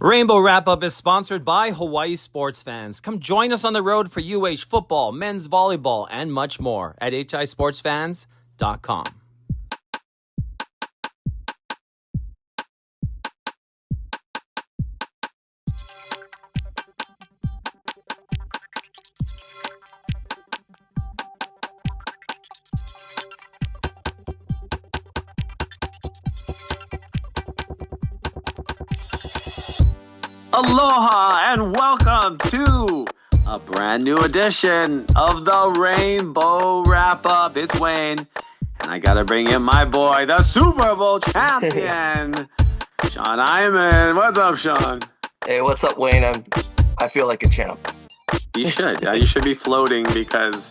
Rainbow Wrap Up is sponsored by Hawaii Sports Fans. Come join us on the road for UH football, men's volleyball, and much more at hisportsfans.com. Aloha and welcome to a brand new edition of the Rainbow Wrap Up. It's Wayne, and I gotta bring in my boy, the Super Bowl champion, Sean Iman. What's up, Sean? Hey, what's up, Wayne? I feel like a champ. You should. You should be floating because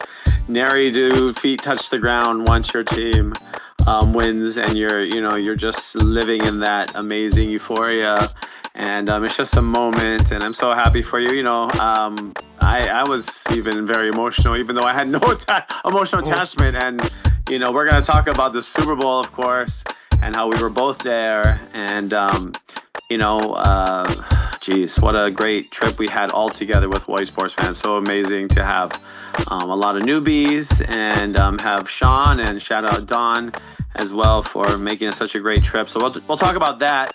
nary do feet touch the ground once your team wins, and you're just living in that amazing euphoria. And it's just a moment, and I'm so happy for you. I was even very emotional, even though I had no emotional attachment. And, we're going to talk about the Super Bowl, of course, and how we were both there. And, geez, what a great trip we had all together with Hawaii Sports Fans. So amazing to have a lot of newbies and have Sean, and shout out Don as well for making it such a great trip. So we'll talk about that.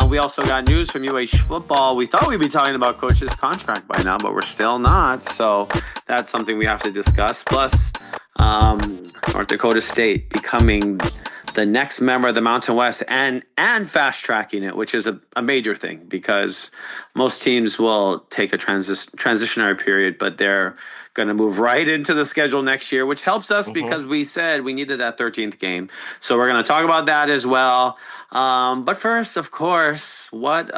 We also got news from UH football. We thought we'd be talking about Coach's contract by now, but we're still not. So that's something we have to discuss. Plus, North Dakota State becoming the next member of the Mountain West and fast tracking it, which is a major thing because most teams will take a transitionary period, but they're going to move right into the schedule next year, which helps us because we said we needed that 13th game. So we're going to talk about that as well. But first, of course, what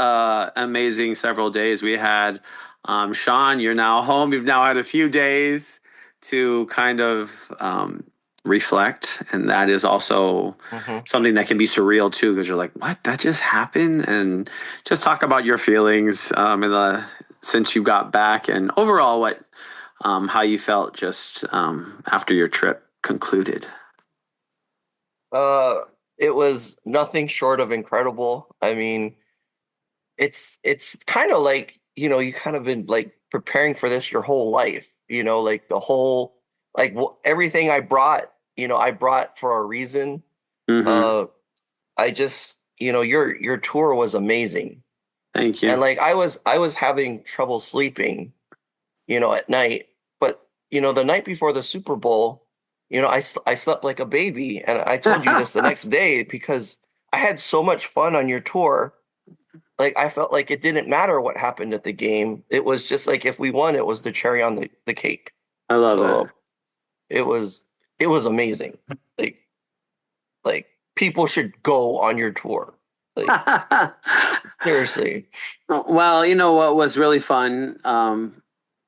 amazing several days we had. Sean, you're now home. You've now had a few days to kind of reflect, and that is also something that can be surreal too, because you're like, what, that just happened? And just talk about your feelings since you got back, and overall what how you felt just after your trip concluded. It was nothing short of incredible. I mean, it's kind of like, you kind of been like preparing for this your whole life, like the whole, like everything I brought for a reason. I just, your tour was amazing. Thank you. And like I was having trouble sleeping, at night, but the night before the Super Bowl, I slept like a baby, and I told you this the next day because I had so much fun on your tour. Like I felt like it didn't matter what happened at the game. It was just like if we won, it was the cherry on the cake. I love that. It was amazing. Like people should go on your tour. Like seriously. Well, what was really fun,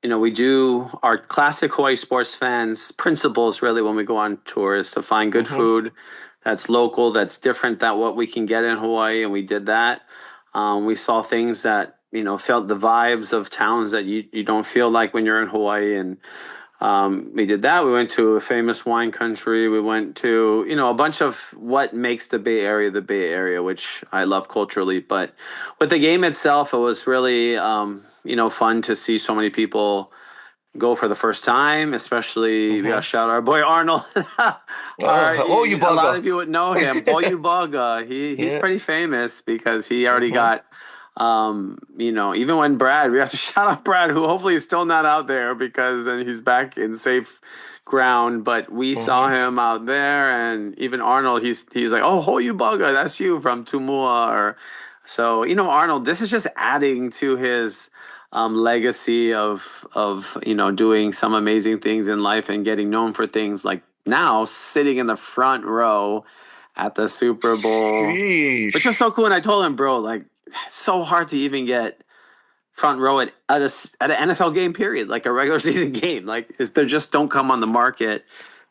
we do our classic Hawaii Sports Fans principles really when we go on tours to find good food that's local, that's different than what we can get in Hawaii, and we did that. We saw things that, felt the vibes of towns that you don't feel like when you're in Hawaii, and we did that. We went to a famous wine country. We went to, a bunch of what makes the Bay Area, which I love culturally. But with the game itself, it was really, fun to see so many people go for the first time, especially we got to shout out our boy Arnold. A lot of you would know him. Oyubaga. He's pretty famous because he already got even when we have to shout out Brad, who hopefully is still not out there because then he's back in safe ground, but we saw him out there, and even Arnold, he's like, oh, Oyubaga, that's you from Tumua. So Arnold, this is just adding to his legacy of doing some amazing things in life and getting known for things like now sitting in the front row at the Super Bowl. Sheesh. Which was so cool. And I told him, bro, like, it's so hard to even get front row at an NFL game, period, like a regular season game. Like, they just don't come on the market.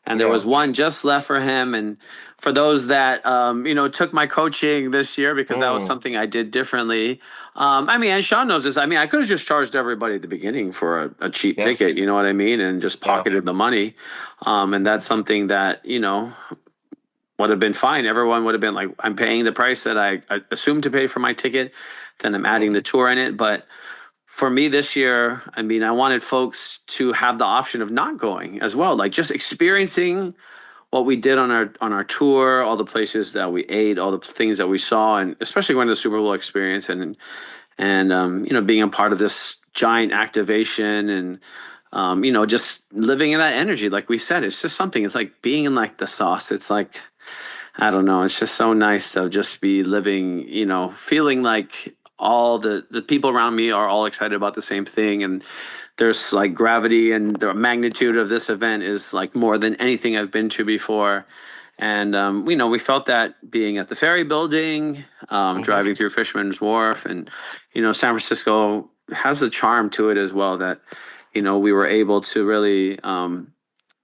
And there was one just left for him. And for those that, took my coaching this year, because that was something I did differently. And Sean knows this. I could have just charged everybody at the beginning for a cheap ticket, you know what I mean? And just pocketed the money. And that's something that, would have been fine. Everyone would have been like, I'm paying the price that I assumed to pay for my ticket, then I'm adding the tour in it. But for me this year, I mean, I wanted folks to have the option of not going as well, like just experiencing what we did on our tour, all the places that we ate, all the things that we saw, and especially going to the Super Bowl experience and you know, being a part of this giant activation and you know, just living in that energy. Like we said, it's just something. It's like being in like the sauce. It's like I don't know. It's just so nice to just be living, you know, feeling like all the people around me are all excited about the same thing, and there's like gravity and the magnitude of this event is like more than anything I've been to before. And you know, we felt that being at the Ferry Building, Hmm. driving through Fisherman's Wharf, and you know, San Francisco has a charm to it as well that you know we were able to really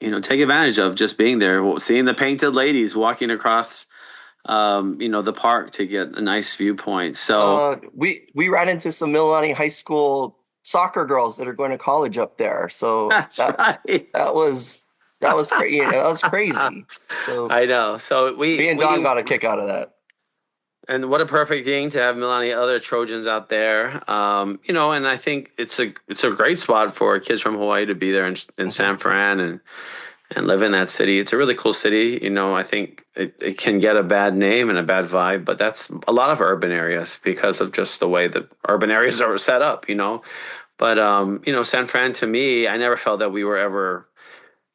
you know take advantage of just being there, seeing the painted ladies walking across you know the park to get a nice viewpoint. So We ran into some Mililani High School soccer girls that are going to college up there. So that's right. that was that was crazy. You know, that was crazy. So I know. So me and Don we got a kick out of that. and what a perfect thing to have Milani other Trojans out there. You know, and I think it's a great spot for kids from Hawaii to be there in Hmm. San Fran and live in that city. It's a really cool city. You know, I think it can get a bad name and a bad vibe, but that's a lot of urban areas because of just the way that urban areas are set up, you know. But you know, San Fran to me, I never felt that we were ever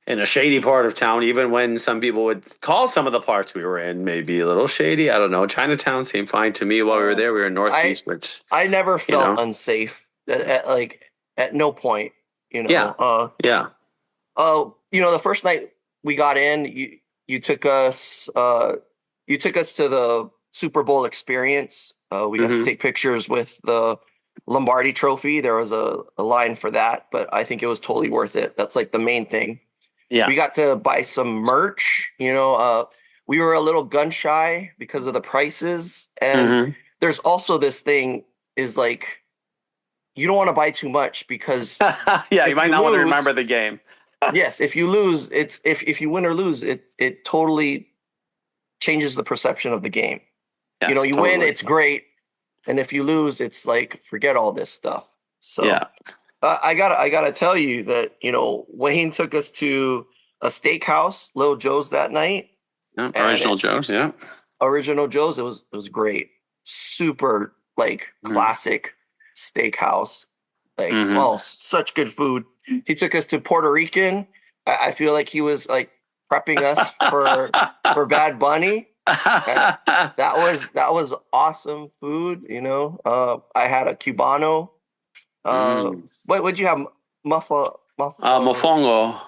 in a shady part of town, even when some people would call some of the parts we were in maybe a little shady. I don't know. Chinatown seemed fine to me while we were Uh, there. We were in North I Beach, which, I never you felt know, unsafe like at no point. You yeah, know. yeah. You know, the first night we got in, you took us you took us to the Super Bowl experience. We got to Hmm. take pictures with the Lombardi Trophy. There was a line for that, but I think it was totally worth it. That's like the main thing. Yeah. We got to buy some merch. You know, we were a little gun shy because of the prices, and Hmm. there's also this thing is like you don't want to buy too much because Yeah, you if might you not want to remember lose, the game. yes, if you lose, it's if you win or lose, it totally changes the perception of the game. You know, Yes, you win, totally. it's great, and if you lose, it's like forget all this stuff. So Yeah. I gotta tell you that you know Wayne took us to a steakhouse, Little Joe's that night, Yeah. and Original Joe's. Yeah. Original Joe's. It was great, super like Hmm. classic steakhouse. Like Hmm. oh, such good food. He took us to Puerto Rican. I feel like he was like prepping us for Bad Bunny. And that was awesome food. You know, I had a Cubano. Mm. What would you have? Muff Mofongo.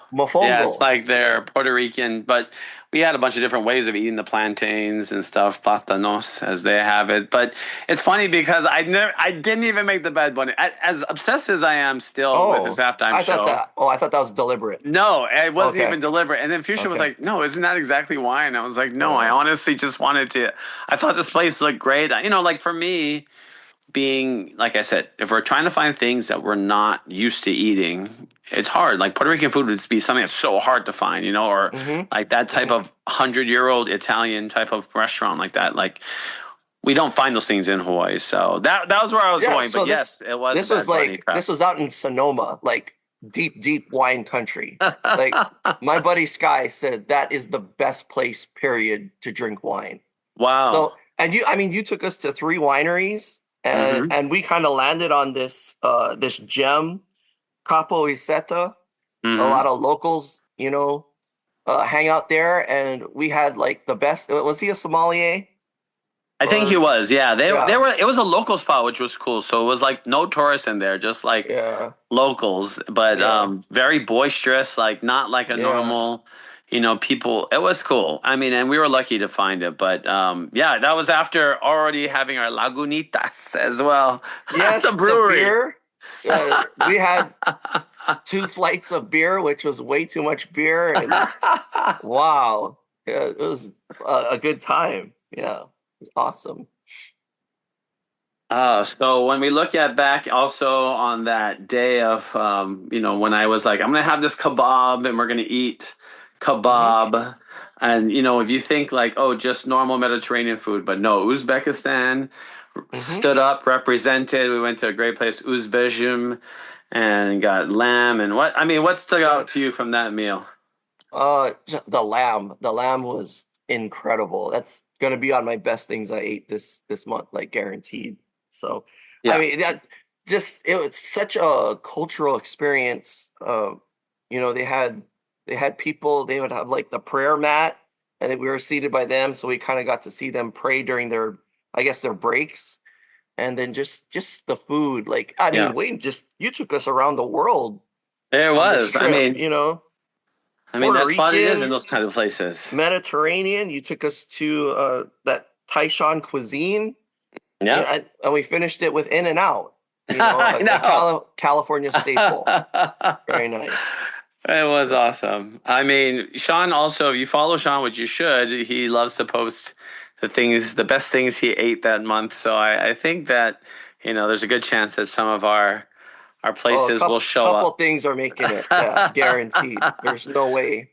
Yeah, it's mofongo. like they're Yeah. Puerto Rican, but we had a bunch of different ways of eating the plantains and stuff, platanos as they have it. But it's funny because I didn't even make the Bad Bunny. As obsessed as I am still with his Oh, halftime I thought show, that. Oh, I thought that was deliberate. no, it wasn't Okay. even deliberate. And then Fuchsia was Okay. like, "No, isn't that exactly why?" And I was like, "No, I Yeah. honestly just wanted to. I thought this place looked great. You know, like for me." Being like I said, if we're trying to find things that we're not used to eating, it's hard. Like Puerto Rican food would be something that's so hard to find, you know, or Mm-hmm. like that type Mm-hmm. of 100-year-old Italian type of restaurant like that. Like we don't find those things in Hawaii. So that was where I was Yeah. going. But So yes, it was a this was Bad Bunny like crap. this was out in Sonoma, like deep wine country. Like my buddy Sky said, that is the best place, period, to drink wine. Wow. So and you, I mean, you took us to three wineries, Hmm. and we kind of landed on this gem, Capo Iseta. A Hmm. lot of locals, you know, hang out there, and we had like the best. Was he a sommelier I think he or was. Yeah, they yeah, were. It was a local spot, which was cool. So it was like no tourists in there, just like yeah, locals, but yeah, very boisterous, like not like a yeah. normal, you know, people. It was cool. I mean, and we were lucky to find it, but yeah, that was after already having our Lagunitas as well at the Yes, the brewery. beer. We had two flights of beer, which was way too much beer, and wow, yeah, it was a good time. Yeah, it was awesome. So when we look at back also on that day of, you know, when I was like, I'm gonna have this kebab and we're gonna eat Hmm. kebab. And if you think like, oh, just normal Mediterranean food, but no, Uzbekistan Hmm. stood up, represented. We went to a great place, Uzbekistan, and got lamb and what? I mean, what stuck Yeah. out to you from that meal? The lamb was incredible. That's gonna be on my best things I ate this month, like guaranteed. So, I Yeah, mean, that just it was such a cultural experience. They had people. They would have like the prayer mat, and then we were seated by them, so we kind of got to see them pray during their, I guess, their breaks. And then just the food. Like, I yeah. mean, Wayne, just you took us around the world There on this was. I trip. mean, I mean Puerto that's what it is in Rican, those kind of places. Mediterranean. You took us to that Taishan cuisine, Yeah. and we finished it with In and Out. I A know. California staple. Very nice. It was So awesome. I mean, Sean also, if you follow Sean, which you should, he loves to post the best things he ate that month. So I think that, there's a good chance that some of our oh, a places will show couple up. things are making it. Yeah, guaranteed. There's no way.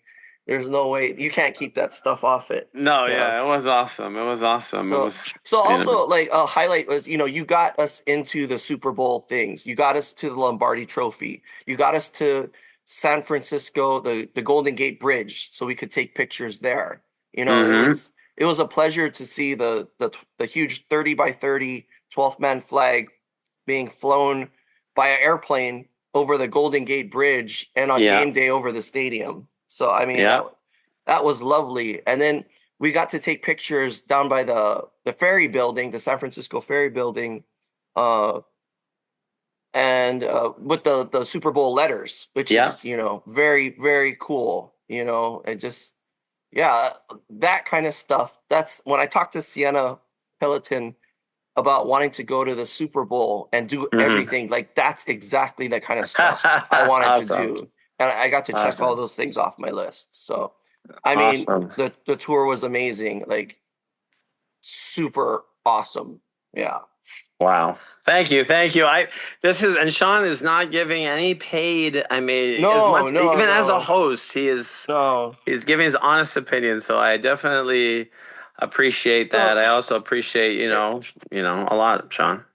There's no way you can't keep that stuff off it. No, Yeah. yeah, it was awesome. It was awesome. It So, was, so you know, also like a highlight was, you got us into the Super Bowl things. You got us to the Lombardi Trophy. You got us to San Francisco, the Golden Gate Bridge, so we could take pictures there. It hmm was a pleasure to see the huge 30 by 30 12th man flag being flown by an airplane over the Golden Gate Bridge and on Yeah, game day over the stadium. So I mean yeah, that was lovely. And then we got to take pictures down by the ferry building, the San Francisco Ferry Building, uh, and with the Super Bowl letters, which yeah. is very very cool. And just yeah, that kind of stuff. That's when I talked to Sienna Peloton about wanting to go to the Super Bowl and do hmm everything. Like that's exactly the kind of stuff I wanted to Awesome. do, and I got to check all Awesome. those things off my list. So, I mean, Awesome. the tour was amazing. Like super awesome. Yeah. Wow. Thank you. Thank you. And Sean is not giving any paid, I mean, as No, much, no, even as a no, host, no. he's giving his honest opinion. So I definitely appreciate that. So I also appreciate, there, a lot, Sean.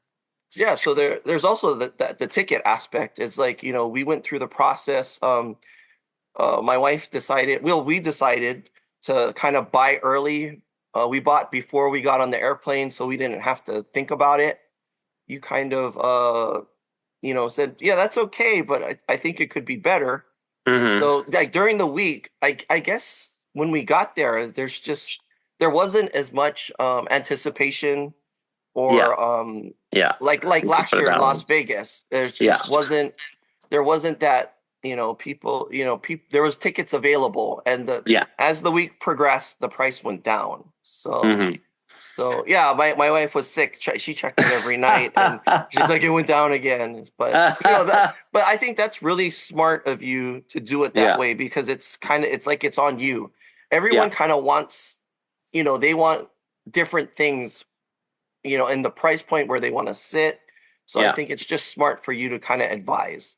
yeah. So there's also the ticket aspect. It's like we went through the process. My wife decided, well, we decided to kind of buy early. We bought before we got on the airplane, so we didn't have to think about it. You kind of, said, yeah, that's okay, but I think it could be better. hmm So like during the week, I guess when we got there, there wasn't as much anticipation Yeah. or Yeah. like Just last put it year in that way. Las Vegas, there's Yeah. just wasn't there wasn't that people there was tickets available, and the Yeah. as the week progressed the price went down. So hmm so yeah, my wife was sick. She checked in every night, and she's like, it went down again. But I think that's really smart of you to do it that Yeah. way, because it's like it's on you. Yeah. Everyone kind of wants, they want different things, in the price point where they want to sit. So I Yeah. think it's just smart for you to kind of advise.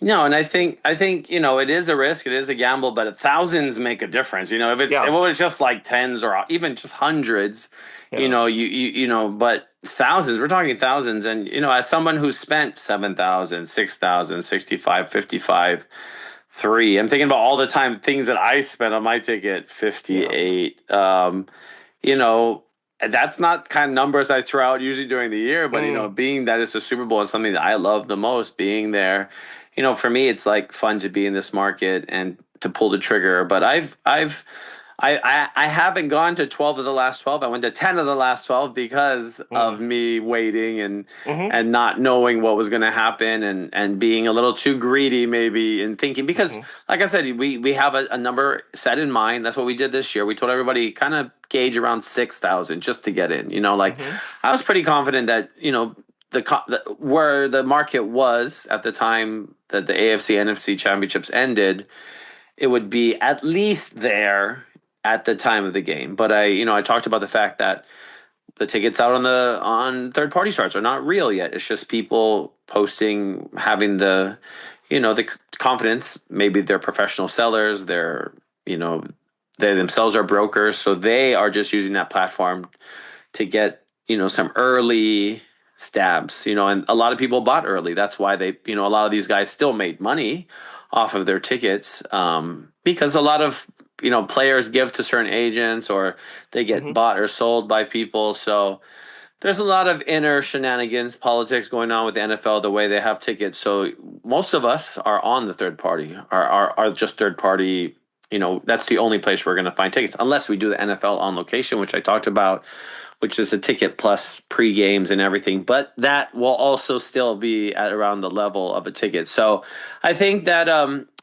No, and I think it is a risk, it is a gamble, but thousands make a difference. If it Yeah, was just like tens or even just hundreds, yeah. but thousands, we're talking thousands, and as someone who's spent 7,000, 6,000, 65, 55, 3, I'm thinking about all the time things that I spent on my ticket, Yeah. 58. You know, and that's not kind of numbers I throw out usually during the year, but Mm, being that it's a Super Bowl is something that I love the most, being there. For me, it's like fun to be in this market and to pull the trigger. But I haven't gone to 12 of the last 12. I went to 10 of the last 12 because of mm, me waiting and mm-hmm, and not knowing what was going to happen and being a little too greedy maybe and thinking because mm-hmm, like I said, we have a number set in mind. That's what we did this year. We told everybody kind of gauge around 6,000 just to get in. Like mm-hmm, I was pretty confident that where the market was at the time that the AFC NFC championships ended, it would be at least there at the time of the game. But I talked about the fact that the tickets out on third party starts are not real yet. It's just people posting, having the confidence. Maybe they're professional sellers. They're you know they themselves are brokers, so they are just using that platform to get, some early stabs, and a lot of people bought early. That's why a lot of these guys still made money off of their tickets, because a lot of, players give to certain agents, or they get Hmm. bought or sold by people. So there's a lot of inner shenanigans, politics going on with the NFL, the way they have tickets. So most of us are on the third party, are just third party. That's the only place we're going to find tickets, unless we do the NFL on location, which I talked about, which is a ticket plus pre games and everything. But that will also still be at around the level of a ticket. So I think that,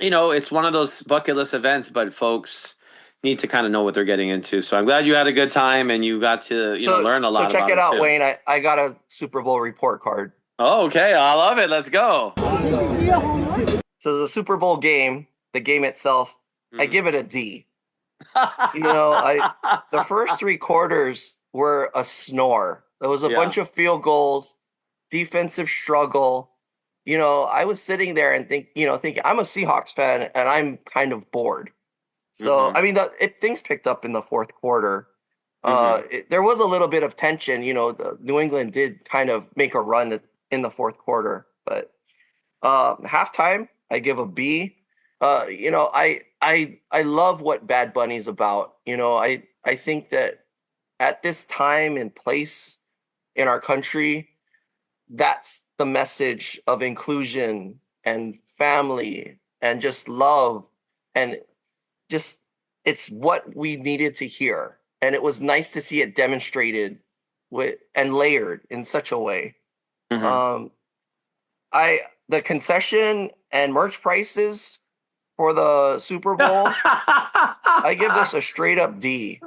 it's one of those bucket list events, but folks need to kind of know what they're getting into. So I'm glad you had a good time and you got to, So learn a so lot check about it it out, too. Wayne. I got a Super Bowl report card. Oh, okay. I love it. Let's go. So the Super Bowl game, the game itself, I Mm. give it a D. The first three quarters were a snore. There was a Yeah. bunch of field goals, defensive struggle. I was sitting there and thinking I'm a Seahawks fan and I'm kind of bored. So Hmm. I mean, things picked up in the fourth quarter. Hmm. There was a little bit of tension. New England did kind of make a run in the fourth quarter, but halftime I give a B. I love what Bad Bunny's about. I think that at this time and place in our country, that's the message of inclusion and family and just love, and just it's what we needed to hear. And it was nice to see it demonstrated with and layered in such a way. Hmm. Um, I the concession and merch prices for the Super Bowl, I give this a straight up D.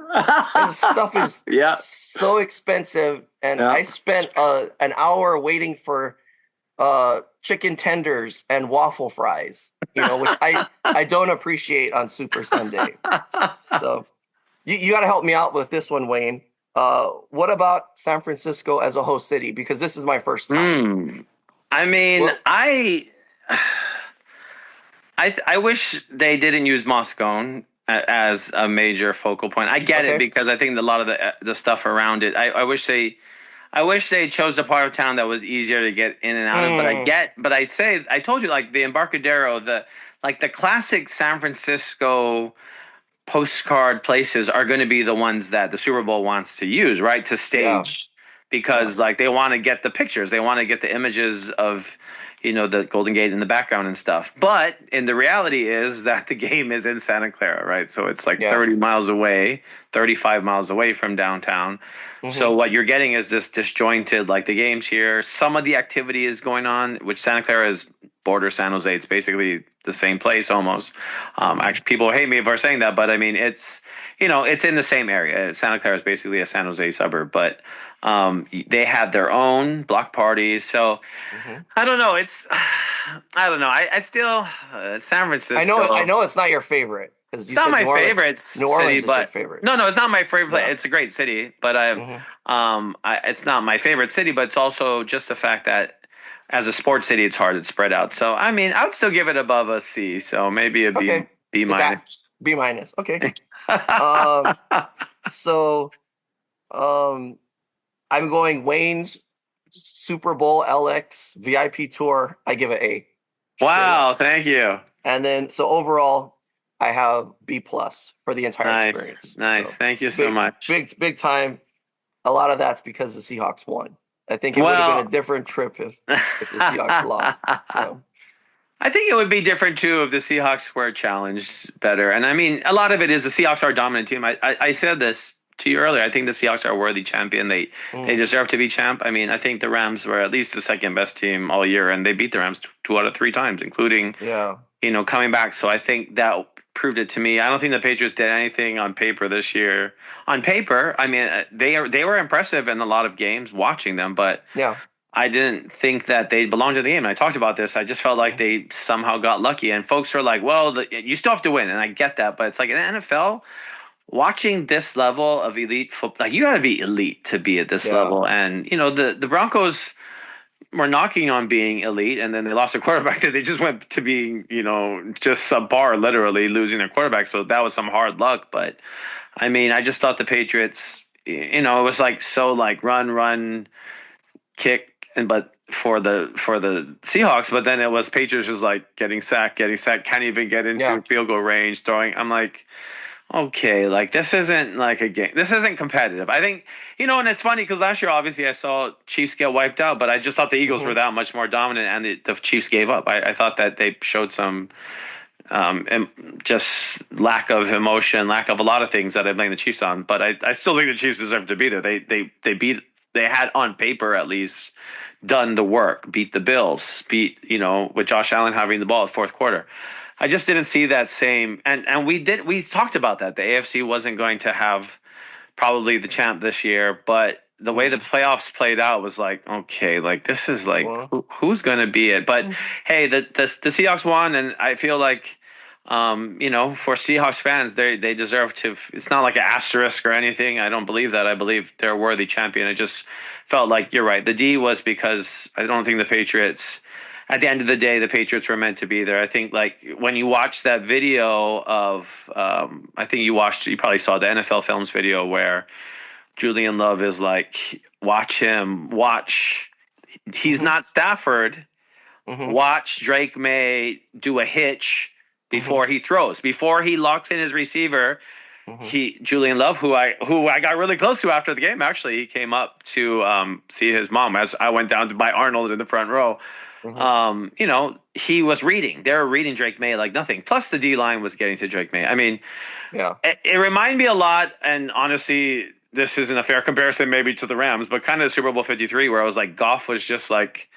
This stuff is Yeah. so expensive, and Yeah. I spent an hour waiting for chicken tenders and waffle fries, which I don't appreciate on Super Sunday. So you got to help me out with this one, Wayne. What about San Francisco as a host city? Because this is my first time. Hmm. I mean, What? I wish they didn't use Moscone as a major focal point. I get it Okay. because I think a lot of the stuff around it. I wish they chose the part of town that was easier to get in and out of. Mm, But I told you, like the Embarcadero, the classic San Francisco postcard places are going to be the ones that the Super Bowl wants to use, right? To yeah. stage, Yeah. because like they want to get the pictures, they want to get the images of, the Golden Gate in the background and stuff. But in the reality is that the game is in Santa Clara, right? So it's like Yeah. 30 miles away, 35 miles away from downtown. So Hmm. what you're getting is this disjointed, like the game's here. Some of the activity is going on, which Santa Clara is border San Jose. It's basically the same place almost. Hmm. Actually, people hate me for saying that, but I mean it's in the same area. Santa Clara is basically a San Jose suburb, but they have their own block parties. So Hmm. I don't know. I don't know. I still San I Francisco. know it's not your favorite because It's you not said my New Orleans. favorite New city, Orleans is your but favorite. no, it's not my favorite place. Yeah. It's a great city, but Hmm. it's not my favorite city. But it's also just the fact that as a sports city, it's hard to spread out. So I mean, I would still give it above a C. So maybe a Okay. B Is that minus. B minus? Okay. Um. So, um, I'm going Wayne's Super Bowl LX VIP tour. I give it A, straight up. Wow, thank you. And then so overall, I have B plus for the entire Nice, experience. nice. So Thank you so big, much. big time. A lot of that's because the Seahawks won. I think it would have been a Well, different trip if the Seahawks lost. I So think it would be different too if the Seahawks were challenged better. And I mean, a lot of it is the Seahawks are a dominant team. I said this to you earlier. I think the Seahawks are a worthy champion. They mm, deserve to be champ. I mean, I think the Rams were at least the second best team all year, and they beat the Rams two out of three times, including yeah. coming back. So I think that proved it to me. I don't think the Patriots did anything on paper this year. On paper, I mean, they were impressive in a lot of games watching them, but Yeah. I didn't think that they belonged to the game. And I talked about this. I just felt like Mm, they somehow got lucky. And folks are like, well, you still have to win. And I get that. But it's like in the NFL, watching this level of elite football, like you got to be elite to be at this yeah. level. And, the Broncos, were knocking on being elite, and then they lost a quarterback that they just went to being, just subpar, literally losing their quarterback. So that was some hard luck. But I mean, I just thought the Patriots, it was like so like run, run, kick, and but for the Seahawks, but then it was Patriots was like getting sacked, can't even get Yeah. into field goal range, throwing. I'm like, okay, like this isn't like a game. This isn't competitive. I think, and it's funny because last year, obviously, I saw Chiefs get wiped out, but I just thought the Eagles were Hmm. that much more dominant, and the Chiefs gave up. I thought that they showed some just lack of emotion, lack of a lot of things that I blame the Chiefs on. But I still think the Chiefs deserve to be there. They had on paper at least done the work, beat the Bills, with Josh Allen having the ball at fourth quarter. I just didn't see that same, and we talked about that. The AFC wasn't going to have probably the champ this year, but the way the Hmm. playoffs played out was like, okay, like this is like Well, who's going to be it? But hey, the Seahawks won, and I feel like for Seahawks fans, they deserve to. It's not like an asterisk or anything. I don't believe that. I believe they're a worthy champion. It just felt like you're right. The D was because I don't think the Patriots. At the end of the day, the Patriots were meant to be there. I think like when you watch that video of, I think you probably saw the NFL Films video where Julian Love is like, watch him, watch. He's hmm not Stafford. hmm Watch Drake May do a hitch hmm before he throws, before he locks in his receiver. hmm He Julian Love, who I got really close to after the game. Actually, he came up to see his mom as I went down to buy Arnold in the front row. hmm He was reading. They were reading Drake May like nothing. Plus, the D line was getting to Drake May. I mean, Yeah. it reminded me a lot. And honestly, this isn't a fair comparison, maybe to the Rams, but kind of Super Bowl 53, where I was like, Goff was just like,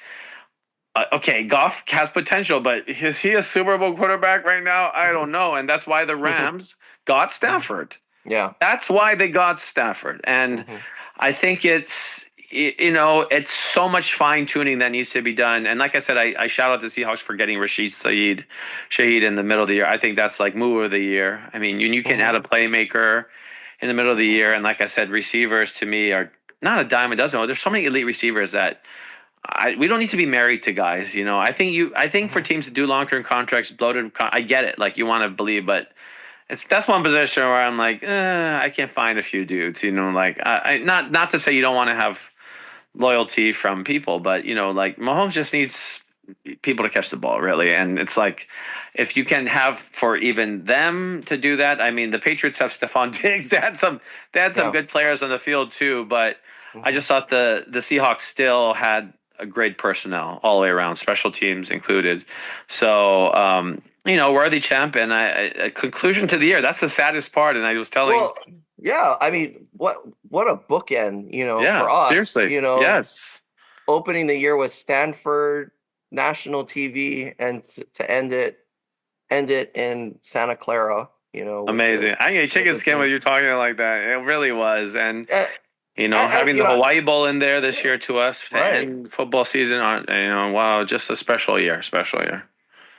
okay, Goff has potential, but is he a Super Bowl quarterback right now? I don't know. And that's why the Rams got Mhm. Stafford. Yeah. That's why they got Stafford. And Hmm. I think it's so much fine tuning that needs to be done. And like I said, I shout out the Seahawks for getting Rashid Shaheed in the middle of the year. I think that's like move of the year. I mean, you can add Hmm. a playmaker in the middle of the Hmm. year. And like I said, receivers to me are not a dime a dozen. There's so many elite receivers that we don't need to be married to guys. I think for Hmm. teams to do long term contracts, I get it. Like you want to believe, but that's one position where I'm like, I can't find a few dudes. Like not to say you don't want to have loyalty from people, but like Mahomes just needs people to catch the ball, really. And it's like if you can have for even them to do that. I mean, the Patriots have Stephon Diggs. They had some Yeah. good players on the field too, but I Hmm. just thought the Seahawks still had a great personnel all the way around, special teams included. So worthy champion. A conclusion to the year. That's the saddest part. And I was telling, Well, yeah. I mean, what a bookend, for yeah, us, seriously, yes, opening the year with Stanford, national TV, and to end it in Santa Clara, with the amazing. I can with chicken the skin with you team. talking like that. It really was, and Uh, having you the know, Hawaii Bowl in there this yeah, year to us to right. end football season on, wow, just a special year, special year.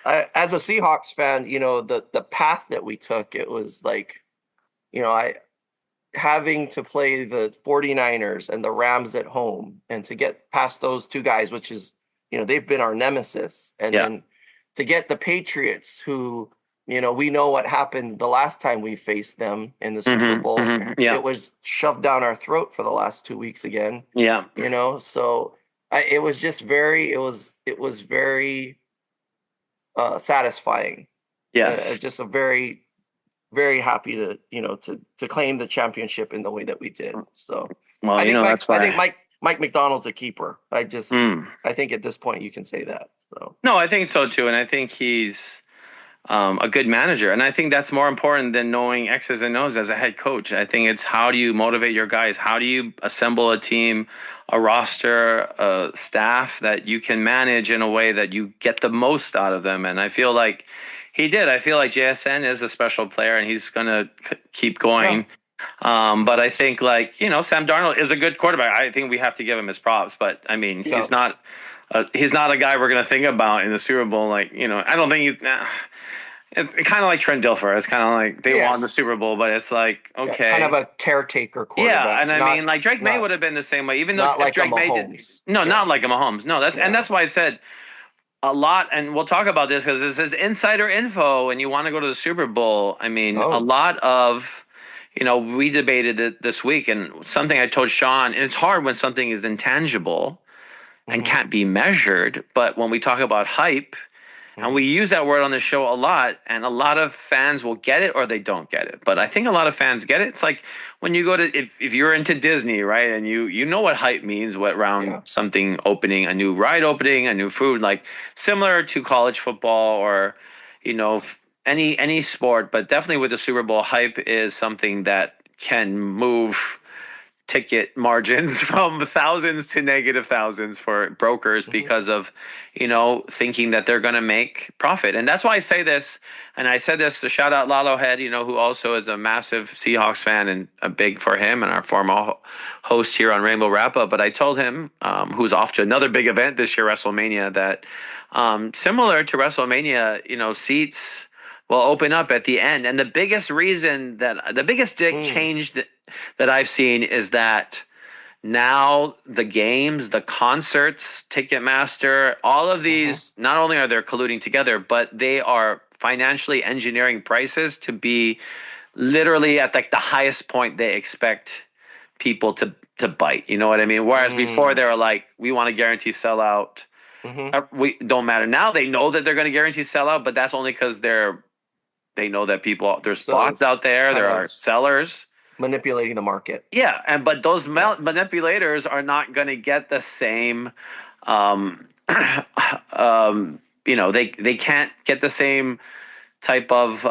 As a Seahawks fan, the path that we took, it was like, I having to play the 49ers and the Rams at home and to get past those two guys, which is, they've been our nemesis. And Yeah. then to get the Patriots, who, we know what happened the last time we faced them in the Super Bowl. Yeah. It was shoved down our throat for the last 2 weeks again, Yeah. so it was just it was very satisfying. Yes. Just a very, very happy to claim the championship in the way that we did. So Well, I think Mike that's I think why. Mike McDonald's a keeper. Mm. I think at this point you can say that. So No, I think so too, and I think he's a good manager. And I think that's more important than knowing X's and O's as a head coach. I think it's how do you motivate your guys? How do you assemble a team, a roster, a staff that you can manage in a way that you get the most out of them? And I feel like he did. I feel like JSN is a special player and he's going to keep yeah, going. But I think Sam Darnold is a good quarterback. I think we have to give him his props. But I mean, yeah, he's not a guy we're going to think about in the Super Bowl. Like, I don't think It's kind of like Trent Dilfer. It's kind of like they won the Yes. Super Bowl, but it's like, Yeah, kind of okay. a caretaker Yeah, quarterback, and I mean, not like Drake May would not have been the same way, even though not if like a Drake May did, Mahomes. no, Yeah. not like a Mahomes, no, and Yeah. that's why I said a lot, and we'll talk about this because this is insider info, and you want to go to the Super Bowl. I mean, a Oh. lot of, we debated it this week, and something I told Sean, and it's hard when something is intangible and Hmm. can't be measured, but when we talk about hype. And we Hmm. use that word on the show a lot, and a lot of fans will get it or they don't get it. But I think a lot of fans get it. It's like when you go to if you're into Disney, right, and you know what hype means, what around Yeah. something opening, a new ride opening, a new food, like similar to college football or any sport, but definitely with the Super Bowl, hype is something that can move ticket margins from thousands to negative thousands for brokers Hmm. because of thinking that they're going to make profit. And that's why I say this, and I said this to shout out Lalo Head, who also is a massive Seahawks fan and a big for him and our former host here on Rainbow Wrap Up. But I told him, who's off to another big event this year, WrestleMania, that similar to WrestleMania, seats will open up at the end. And the biggest Mm. change that I've seen is that now the games, the concerts, Ticketmaster, all of Hmm. these, not only are they colluding together, but they are financially engineering prices to be literally at like the highest point they expect people to bite. You know what I mean? Whereas before Mm. they were like, we want to guarantee sellout. Hmm. We don't matter. Now they know that they're going to guarantee sellout, but that's only because they know that there's So bots out there, kind there are of sellers. manipulating the market. Yeah, but those Yeah. manipulators are not going to get the same. Um, they can't get the same type of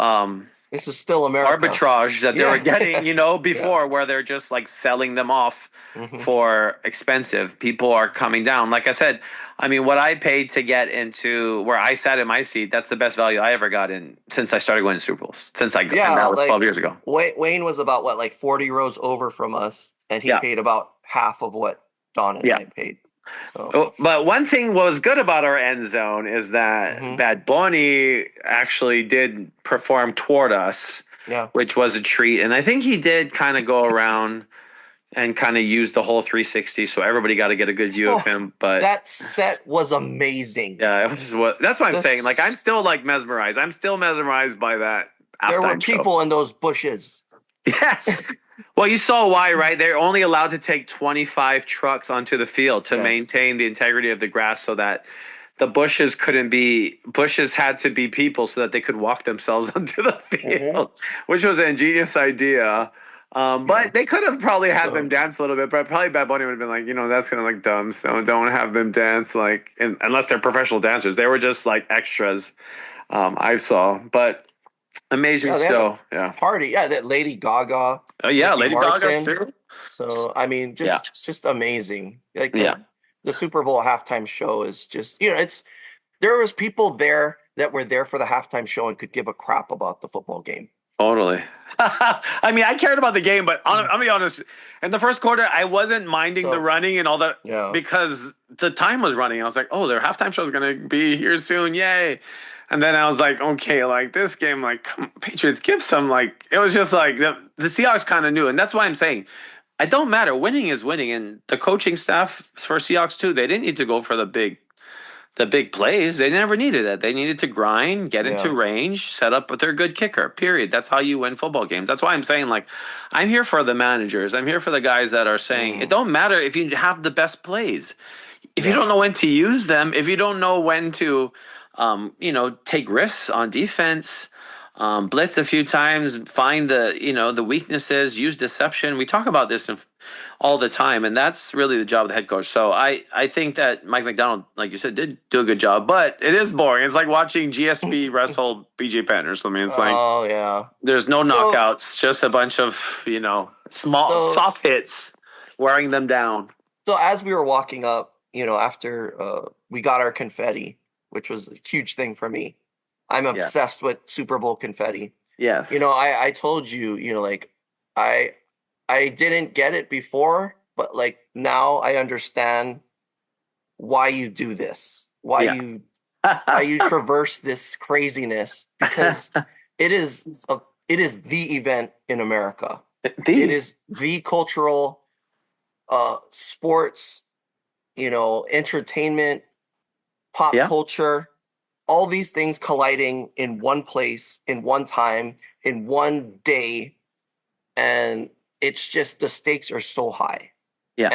This is still America. arbitrage that they were Yeah. getting, Yeah. before, where they're just like selling them off Hmm. for expensive. People are coming down. Like I said, I mean, what I paid to get into where I sat in my seat, that's the best value I ever got in since I started winning Super Bowls. And Yeah, that was 12 like years ago. Wayne was about what, like 40 rows over from us, and he Yeah. paid about half of what Don and Yeah. I paid. So, Oh, but one thing was good about our end zone is that hmm, Bad Bunny actually did perform toward us, yeah. which was a treat. And I think he did kind of go around and kind of use the whole 360, so everybody got to get a good view of Oh, him. But that set was amazing. yeah, that's what I'm saying. Like I'm This, still like mesmerized. I'm still mesmerized by that there were halftime show. people in those bushes. Yes. Well, you saw why, right? They're only allowed to take 25 trucks onto the field to Yes. maintain the integrity of the grass so that the bushes had to be people so that they could walk themselves onto the Hmm. field, which was an ingenious idea. Yeah. But they could have probably had them So, dance a little bit, but probably Bad Bunny would have been like, that's gonna look dumb, so don't have them dance like, unless they're professional dancers. They were just like extras. I saw, but amazing yeah, they had a show. Yeah. party. Yeah, that Lady Gaga, Oh yeah, Ricky Lady Gaga Martin. too. So, I mean, Yeah. just amazing. Like Yeah. the Super Bowl halftime show is just, it's there was people there that were there for the halftime show and could give a crap about the football game. Totally. I mean, I cared about the game, but Mm. I'll be honest. In the first quarter, I wasn't minding the So, running and all that yeah. because the time was running. I was like, oh, their halftime show is going to be here soon. Yay. And then I was like, okay, like this game, like, come on, Patriots, give some, like, it was just like the Seahawks kind of knew. And that's why I'm saying, it don't matter. Winning is winning. And the coaching staff for Seahawks, too, they didn't need to go for the big plays. They never needed that. They needed to grind, get into Yeah. range, set up with their good kicker. Period. That's how you win football games. That's why I'm saying, like, I'm here for the managers. I'm here for the guys that are saying it Mm. don't matter if you have the best plays. If you Yeah. don't know when to use them, if you don't know when to, take risks on defense, blitz a few times, find the weaknesses, use deception. We talk about this all the time, and that's really the job of the head coach. So I think that Mike McDonald, like you said, did do a good job, but it is boring. It's like watching GSP wrestle BJ Penn or something. It's like Oh, yeah. there's no So, knockouts, just a bunch of small so, soft hits, wearing them down. so as we were walking up, after we got our confetti, which was a huge thing for me. I'm Yes. obsessed with Super Bowl confetti. Yes. I told you, like I I didn't get it before, but like now I understand why you do this. Why Yeah. you how you traverse this craziness, because it is it is the event in America. It The is the cultural sports, entertainment, pop yeah, culture, all these things colliding in one place, in one time, in one day, and it's just the stakes are so high. yeah,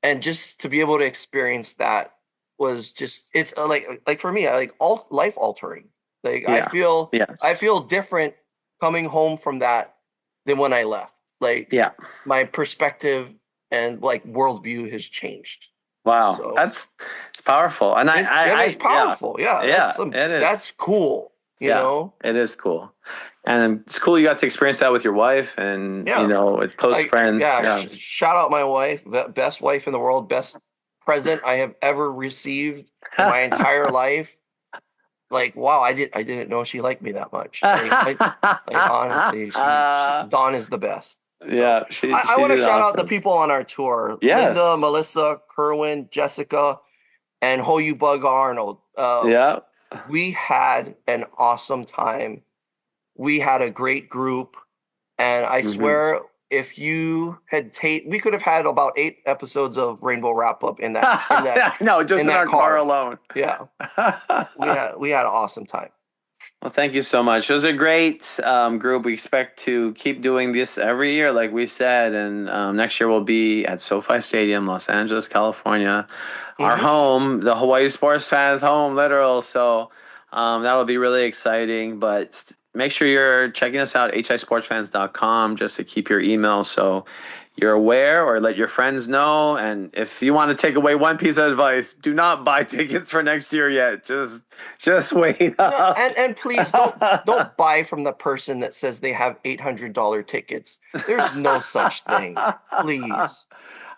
And just to be able to experience that was just it's like for me like all life altering. Like yeah, I yes, feel different coming home from that than when I left. Like yeah. my perspective and like worldview has changed. Wow, So it's powerful, and it's yeah, powerful. Yeah, yeah, it that's is. cool. Yeah, it is cool, and it's cool you got to experience that with your wife, and Yeah. with close friends. Yeah, Yeah. shout out my wife, the best wife in the world, best present I have ever received in my entire life. Like, wow, I didn't know she liked me that much. Like honestly, Dawn is the best. So Yeah, she I she want to did shout out the awesome. people on our tour: Linda, Yes. Melissa, Kerwin, Jessica, and Hoyu Bug Arnold. Yeah. We had an awesome time. We had a great group. And I Hmm. swear, if you had we could have had about 8 episodes of Rainbow Wrap Up No, just in in that our car car. alone. Yeah, we had an awesome time. Well, thank you so much. It was a great group. We expect to keep doing this every year, like we said. And next year we'll be at SoFi Stadium, Los Angeles, California, our Hmm. home, the Hawaii Sports Fans' home, literal. So that'll be really exciting. But make sure you're checking us out, hisportsfans.com, just to keep your email so you're aware or let your friends know. And if you want to take away one piece of advice, do not buy tickets for next year yet. Just wait No, up. and please don't buy from the person that says they have $800 tickets. There's no such thing. Please.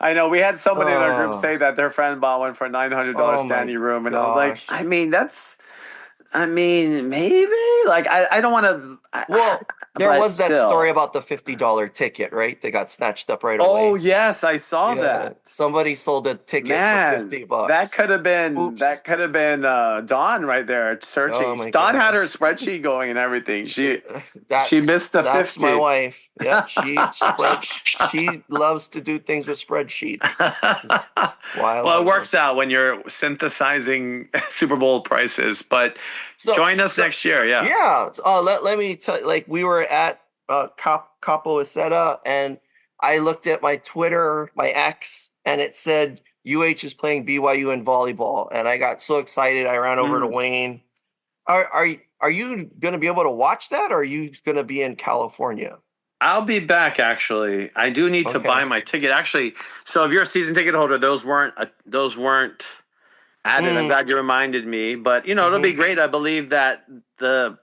I know we had somebody in our group Oh, say that their friend bought one for a $900 oh my standing room, and I was like, gosh. I mean, maybe like I don't want to, Well, there but was that story still. about the $50 ticket, right? They got snatched up right Oh away. yes, I saw Yeah, that. somebody sold a ticket for Man, 50 bucks. Oops. that could have been Dawn right there Oh searching. my Dawn had her gosh. spreadsheet going and everything. She That's missed the that's my 50. wife. Yep, she loves to do things with spreadsheets. That's why I Well, it love her. works out when you're synthesizing Super Bowl prices, but join us So next year. Yeah. yeah, let me tell you, like we were at Capo Iseta, and I looked at my Twitter, my X, and it said UH is playing BYU in volleyball, and I got so excited I ran over to Mm. Wayne. Are you going to be able to watch that, or are you going to be in California? I'll be back actually. I do need to buy Okay. my ticket. Actually, so if you're a season ticket holder, those weren't added. I'm Mm, glad you reminded me, but it'll be hmm. great. I believe that the